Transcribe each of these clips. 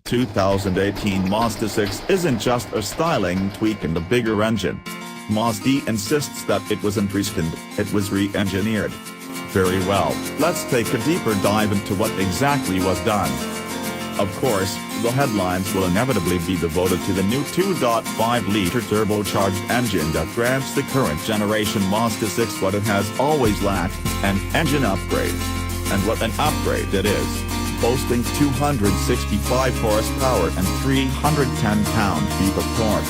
2018 Mazda 6 isn't just a styling tweak and a bigger engine. Mazda insists that it wasn't reskinned, it was re-engineered. Very well, let's take a deeper dive into what exactly was done. Of course, the headlines will inevitably be devoted to the new 2.5-liter turbocharged engine that grants the current generation Mazda 6 what it has always lacked, an engine upgrade. And what an upgrade it is! Boasting 265 horsepower and 310 pound-feet of torque.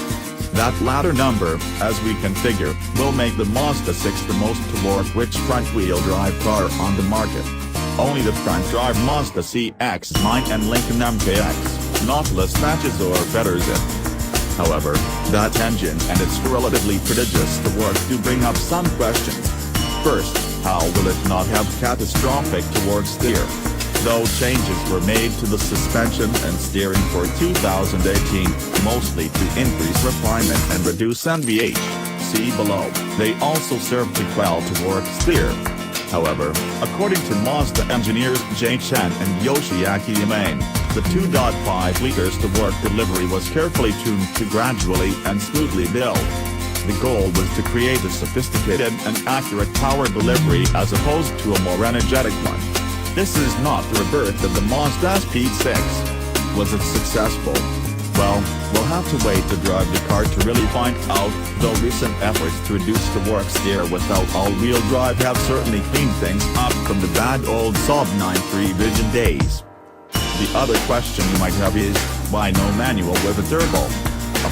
That latter number, as we can figure, will make the Mazda 6 the most torque-rich front-wheel drive car on the market. Only the front-drive Mazda CX-9 and Lincoln MKX, Nautilus matches or betters it. However, that engine and its relatively prodigious torque do bring up some questions. First, how will it not have catastrophic torque steer? Though changes were made to the suspension and steering for 2018, mostly to increase refinement and reduce NVH, see below, they also serve to quell torque steer. However, according to Mazda engineers Chen and Yoshiaki Yamane, the 2.5 liters torque delivery was carefully tuned to gradually and smoothly build. The goal was to create a sophisticated and accurate power delivery as opposed to a more energetic one. This is not the rebirth of the Mazda P6. Was it successful? Well, we'll have to wait to drive the car to really find out, though recent efforts to reduce the torque steer without all-wheel drive have certainly cleaned things up from the bad old Saab 9.3 Viggen days. The other question you might have is, why no manual with a turbo?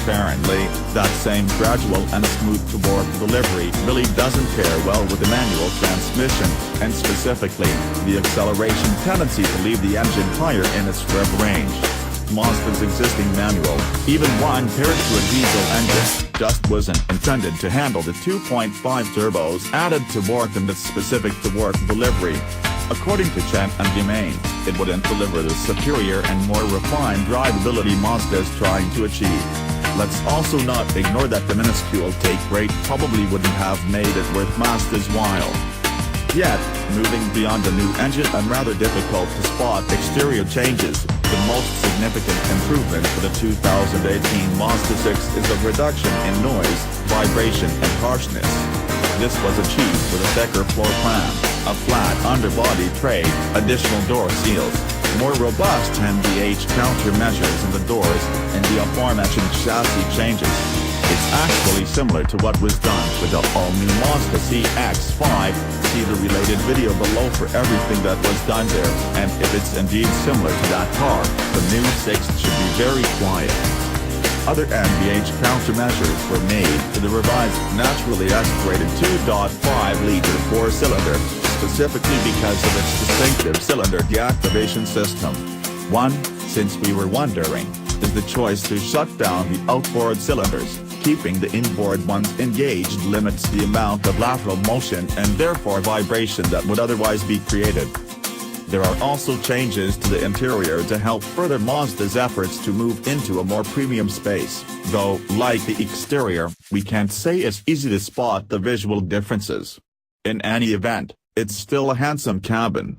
Apparently, that same gradual and smooth torque delivery really doesn't pair well with the manual transmission, and specifically, the acceleration tendency to leave the engine higher in its rev range. Mazda's existing manual, even one paired to a diesel engine, just wasn't intended to handle the 2.5 turbos added torque and its specific torque delivery. According to Chen and Yamane, it wouldn't deliver the superior and more refined drivability Mazda is trying to achieve. Let's also not ignore that the minuscule take rate probably wouldn't have made it worth Mazda's while. Yet, moving beyond the new engine and rather difficult to spot exterior changes, the most significant improvement for the 2018 Mazda 6 is a reduction in noise, vibration and harshness. This was achieved with a thicker floor plan, a flat underbody tray, additional door seals, more robust NVH countermeasures in the doors, and the aforementioned chassis changes. It's actually similar to what was done with the all-new Mazda CX-5, see the related video below for everything that was done there, and if it's indeed similar to that car, the new 6 should be very quiet. Other NVH countermeasures were made to the revised naturally aspirated 2.5-liter four-cylinder, specifically because of its distinctive cylinder deactivation system. One, since we were wondering, is the choice to shut down the outboard cylinders. Keeping the inboard ones engaged limits the amount of lateral motion and therefore vibration that would otherwise be created. There are also changes to the interior to help further Mazda's efforts to move into a more premium space, though, like the exterior, we can't say it's easy to spot the visual differences. In any event, it's still a handsome cabin.